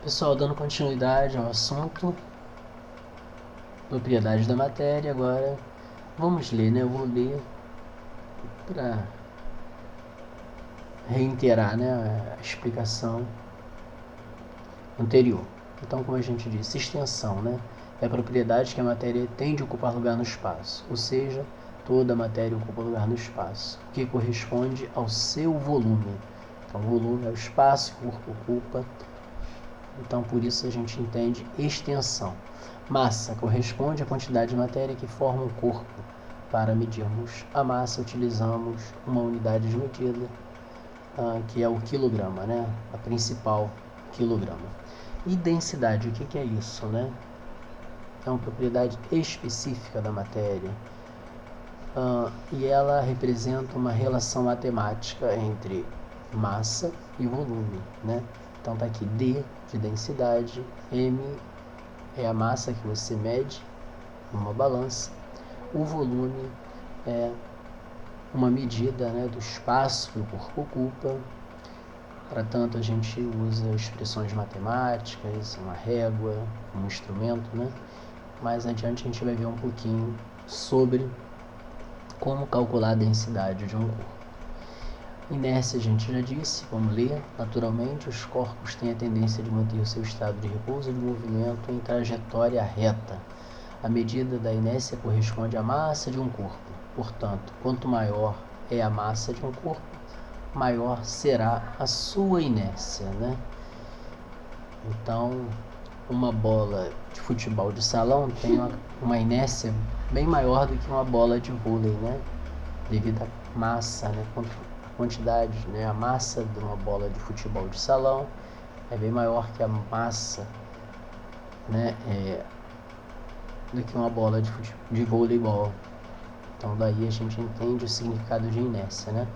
Pessoal, dando continuidade ao assunto, propriedades da matéria, agora vamos ler, né? Eu vou ler para reiterar, né, a explicação anterior. Então, como a gente disse, extensão, né? É a propriedade que a matéria tem de ocupar lugar no espaço, ou seja, toda a matéria ocupa lugar no espaço, que corresponde ao seu volume. Então, o volume é o espaço que o corpo ocupa. Então, por isso a gente entende extensão. Massa corresponde à quantidade de matéria que forma um corpo. Para medirmos a massa, utilizamos uma unidade de medida, que é o quilograma, né? A principal, quilograma. E densidade, o que é isso, né? É uma propriedade específica da matéria. E ela representa uma relação matemática entre massa e volume, né? Então tá aqui D de densidade, M é a massa que você mede numa balança, o volume é uma medida, né, do espaço que o corpo ocupa. Para tanto a gente usa expressões matemáticas, uma régua, um instrumento, né? Mais adiante a gente vai ver um pouquinho sobre como calcular a densidade de um corpo. Inércia, a gente já disse, vamos ler. Naturalmente, os corpos têm a tendência de manter o seu estado de repouso e de movimento em trajetória reta. A medida da inércia corresponde à massa de um corpo. Portanto, quanto maior é a massa de um corpo, maior será a sua inércia, né? Então, uma bola de futebol de salão tem uma inércia bem maior do que uma bola de vôlei, né? Devido à massa, né? Quantidade, né? A massa de uma bola de futebol de salão é bem maior que a massa, né? Do que uma bola de voleibol. Então daí a gente entende o significado de inércia, né?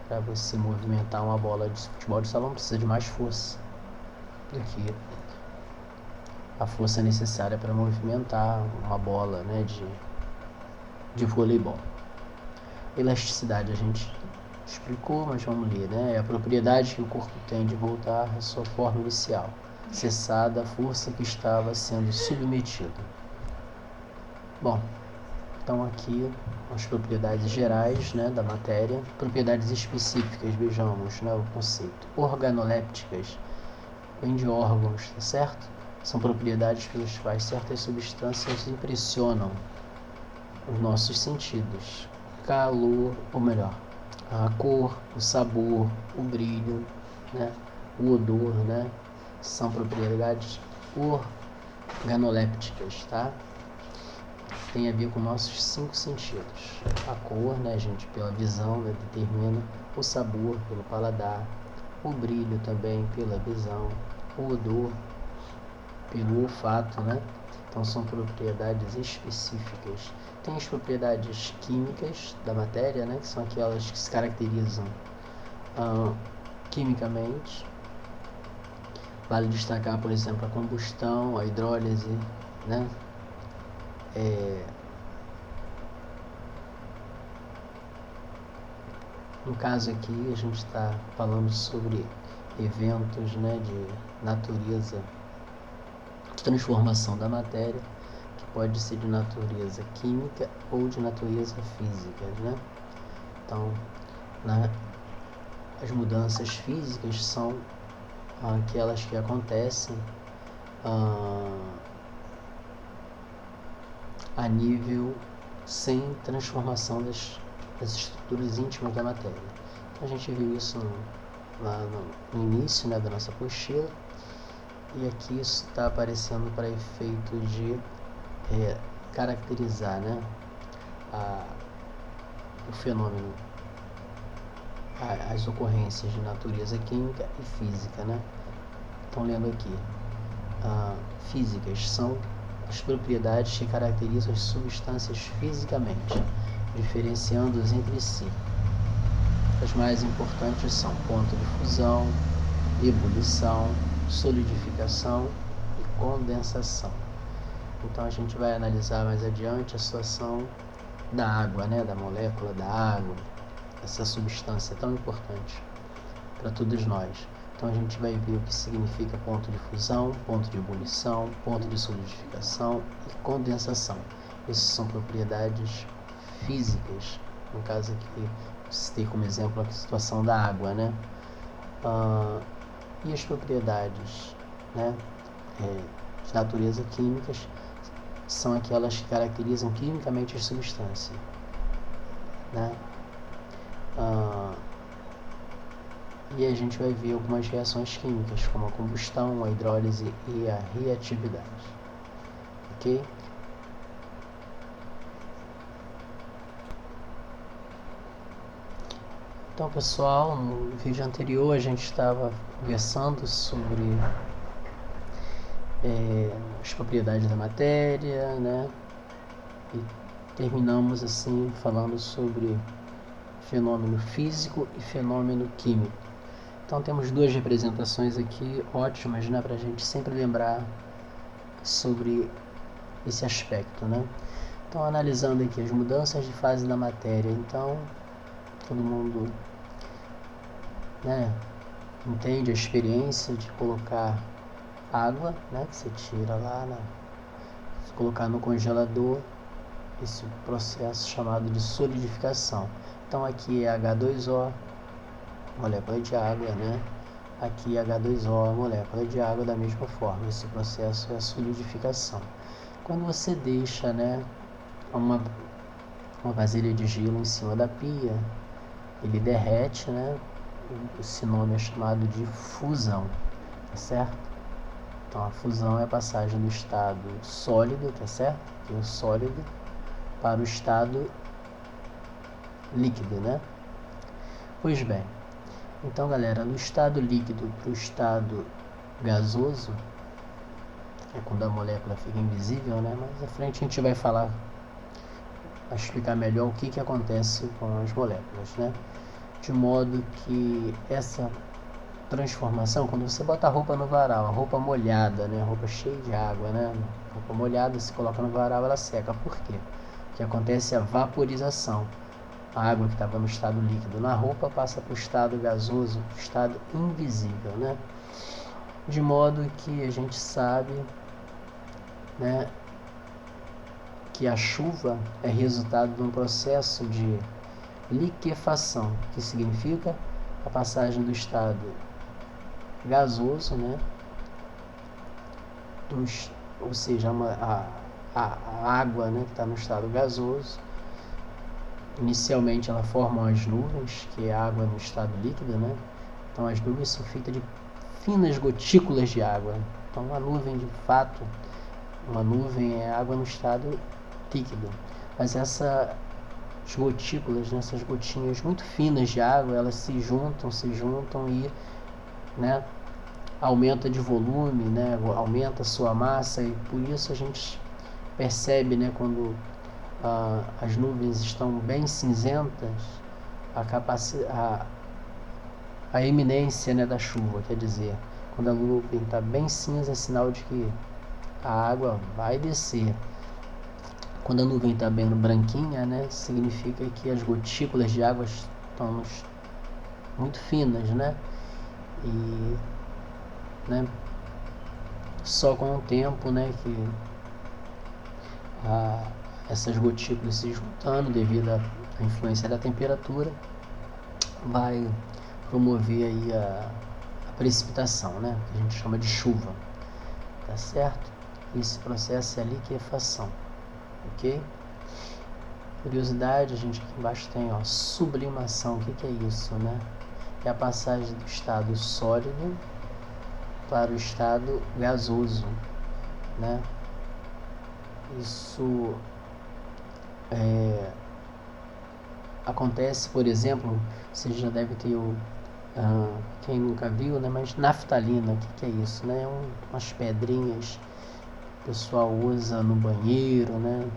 Para você movimentar uma bola de futebol de salão precisa de mais força do que a força necessária para movimentar uma bola, né, de voleibol. Elasticidade a gente explicou, mas vamos ler, né? É a propriedade que o corpo tem de voltar à sua forma inicial, cessada a força que estava sendo submetida. Bom, então aqui as propriedades gerais, né, da matéria. Propriedades específicas, vejamos, né, o conceito. Organolépticas, vem de órgãos, tá certo? São propriedades pelas quais certas substâncias impressionam os nossos sentidos. Calor, ou melhor, a cor, o sabor, o brilho, né, o odor, né, são propriedades organolépticas, tá? Tem a ver com nossos 5 sentidos. A cor, né, gente, pela visão, né, determina. O sabor, pelo paladar. O brilho também, pela visão. O odor, pelo olfato, né? Então são propriedades específicas. Tem as propriedades químicas da matéria, né, que são aquelas que se caracterizam quimicamente. Vale destacar, por exemplo, a combustão, a hidrólise, né? No caso aqui a gente está falando sobre eventos, né, de natureza, de transformação da matéria, que pode ser de natureza química ou de natureza física, né? Então, as mudanças físicas são aquelas que acontecem a nível sem transformação das estruturas íntimas da matéria. A gente viu isso lá no início, né, da nossa apostila, e aqui isso está aparecendo para efeito de caracterizar, né, o fenômeno, as ocorrências de natureza química e física, né? Então, lendo aqui, físicas são as propriedades que caracterizam as substâncias fisicamente, diferenciando-as entre si. As mais importantes são ponto de fusão, ebulição, solidificação e condensação. Então a gente vai analisar mais adiante a situação da água, né, da molécula da água, essa substância tão importante para todos nós. Então a gente vai ver o que significa ponto de fusão, ponto de ebulição, ponto de solidificação e condensação. Essas são propriedades físicas. No caso aqui, citei como exemplo a situação da água, né? E as propriedades, né, de natureza químicas são aquelas que caracterizam quimicamente as substâncias, né? E a gente vai ver algumas reações químicas, como a combustão, a hidrólise e a reatividade. Ok? Então, pessoal, no vídeo anterior a gente estava conversando sobre as propriedades da matéria, né? E terminamos assim falando sobre fenômeno físico e fenômeno químico. Então temos duas representações aqui ótimas, né, para a gente sempre lembrar sobre esse aspecto, né? Então, analisando aqui as mudanças de fase da matéria, então todo mundo, né, entende a experiência de colocar água, né, que você tira lá, colocar no congelador, esse processo chamado de solidificação. Então aqui é H2O, molécula de água, né? Aqui H2O, molécula de água, da mesma forma. Esse processo é a solidificação. Quando você deixa, né, uma vasilha de gelo em cima da pia, ele derrete, né? Esse nome é chamado de fusão, tá certo? Então a fusão é a passagem do estado sólido, tá certo? Que é o sólido, para o estado líquido, né? Pois bem, então galera, do estado líquido para o estado gasoso, é quando a molécula fica invisível, né? Mais à frente a gente vai falar, vai explicar melhor o que acontece com as moléculas, né? De modo que essa transformação, quando você bota a roupa no varal, a roupa molhada, né? A roupa cheia de água, né? A roupa molhada, se coloca no varal, ela seca. Por quê? Porque acontece a vaporização. A água que estava no estado líquido na roupa passa para o estado gasoso, estado invisível, né? De modo que a gente sabe, né, que a chuva é resultado de um processo de liquefação, que significa a passagem do estado gasoso, né, ou seja, a água, né, que está no estado gasoso. Inicialmente ela forma as nuvens, que é água no estado líquido, né? Então as nuvens são feitas de finas gotículas de água. Então uma nuvem, de fato, uma nuvem é água no estado líquido. Mas essas gotículas, né, essas gotinhas muito finas de água, elas se juntam e, né, aumenta de volume, né, aumenta a sua massa, e por isso a gente percebe, né, quando as nuvens estão bem cinzentas, a eminência, né, da chuva, quer dizer, quando a nuvem está bem cinza é sinal de que a água vai descer. Quando a nuvem está bem branquinha, né, significa que as gotículas de água estão muito finas, né, e, né, só com o tempo, né, que essas gotículas se juntando devido à influência da temperatura vai promover aí a precipitação, né, que a gente chama de chuva, tá certo? Esse processo é a liquefação, ok? Curiosidade, a gente aqui embaixo tem, ó, sublimação. O que é isso, né? É a passagem do estado sólido para o estado gasoso, né? Isso acontece, por exemplo, você já deve ter quem nunca viu, né? Mas naftalina, o que é isso, né? Umas pedrinhas que o pessoal usa no banheiro, né?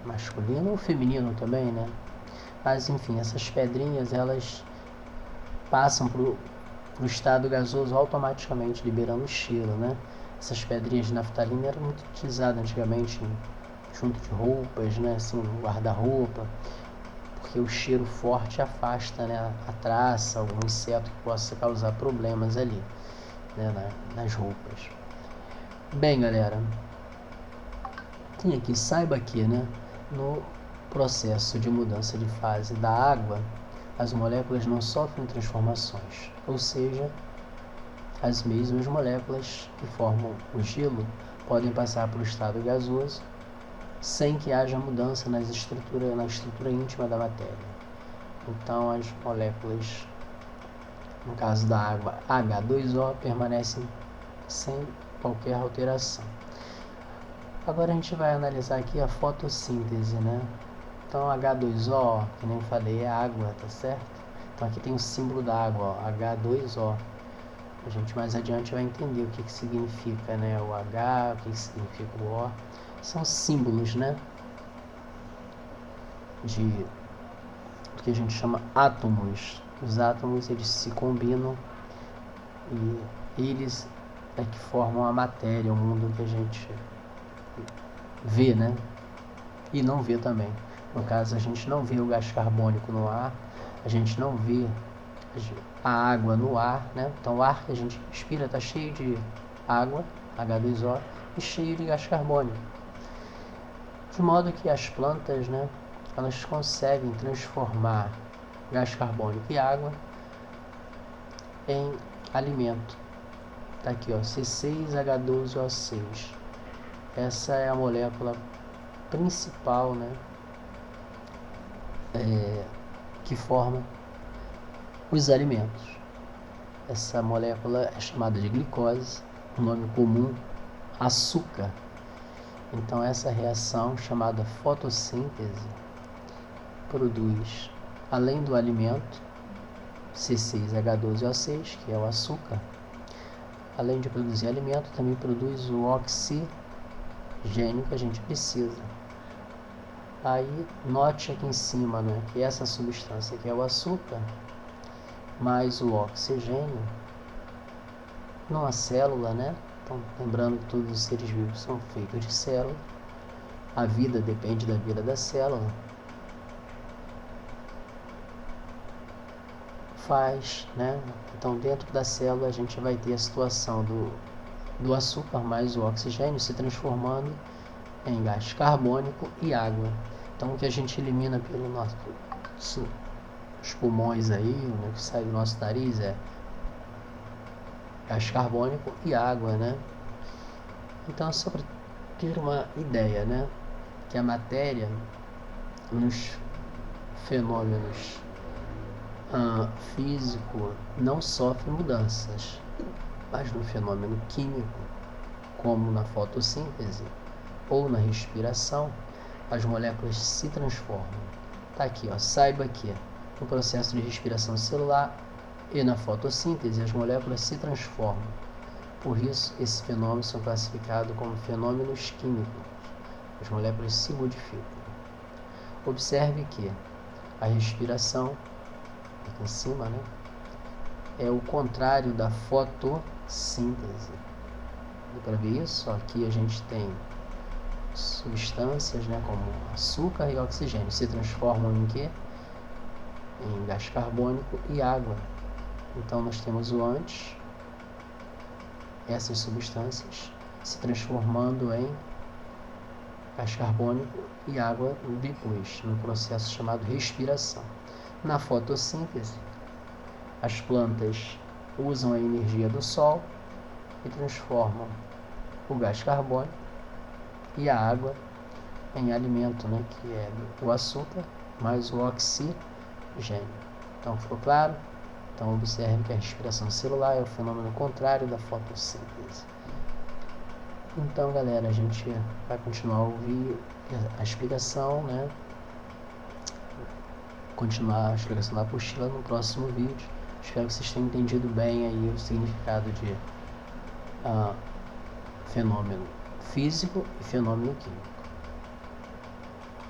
Masculino ou feminino também, né? Mas enfim, essas pedrinhas, elas passam pro estado gasoso automaticamente, liberando o cheiro, né? Essas pedrinhas de naftalina eram muito utilizadas antigamente junto de roupas, né? Assim, no guarda-roupa, porque o cheiro forte afasta, né, a traça, algum inseto que possa causar problemas ali, né, nas roupas. Bem, galera, tem aqui, saiba que, né, no processo de mudança de fase da água, as moléculas não sofrem transformações, ou seja, as mesmas moléculas que formam o gelo podem passar para o estado gasoso sem que haja mudança na estrutura íntima da matéria. Então, as moléculas, no caso da água H2O, permanecem sem qualquer alteração. Agora a gente vai analisar aqui a fotossíntese, né? Então, H2O, que nem falei, é água, tá certo? Então, aqui tem o símbolo da água, ó, H2O. A gente mais adiante vai entender o que significa, né? O H, o que significa o O. São símbolos, né? Do que a gente chama átomos. Os átomos, eles se combinam e eles é que formam a matéria, o mundo que a gente vê, né? E não vê também. No caso, a gente não vê o gás carbônico no ar, a gente não vê a água no ar, né? Então, o ar que a gente respira está cheio de água, H2O, e cheio de gás carbônico. De modo que as plantas, né, elas conseguem transformar gás carbônico e água em alimento. Tá aqui, ó, C6H12O6. Essa é a molécula principal, né, que forma os alimentos. Essa molécula é chamada de glicose, o nome comum, açúcar. Então, essa reação, chamada fotossíntese, produz, além do alimento, C6H12O6, que é o açúcar, além de produzir alimento, também produz o oxigênio que a gente precisa. Aí, note aqui em cima, né, que essa substância que é o açúcar, mais o oxigênio, numa célula, né? Então, lembrando que todos os seres vivos são feitos de célula, a vida depende da vida da célula, né? Então, dentro da célula a gente vai ter a situação do açúcar mais o oxigênio se transformando em gás carbônico e água. Então, o que a gente elimina pelo os pulmões aí, né, que sai do nosso nariz, é gás carbônico e água, né? Então, só para ter uma ideia, né, que a matéria nos fenômenos físico não sofre mudanças, mas no fenômeno químico, como na fotossíntese ou na respiração, as moléculas se transformam. Tá aqui, ó, saiba que no processo de respiração celular e na fotossíntese as moléculas se transformam. Por isso, esses fenômenos são classificados como fenômenos químicos. As moléculas se modificam. Observe que a respiração, aqui em cima, né, é o contrário da fotossíntese. Deu para ver isso? Aqui a gente tem substâncias, né, como açúcar e oxigênio, se transformam em quê? Em gás carbônico e água. Então nós temos o antes, essas substâncias se transformando em gás carbônico e água depois, no processo chamado respiração. Na fotossíntese, as plantas usam a energia do sol e transformam o gás carbônico e a água em alimento, né, que é o açúcar mais o oxigênio. Então, ficou claro? Então, observe que a respiração celular é o fenômeno contrário da fotossíntese. Então, galera, a gente vai continuar a ouvir a explicação, né? Continuar a explicação da apostila no próximo vídeo. Espero que vocês tenham entendido bem aí o significado de fenômeno físico e fenômeno químico.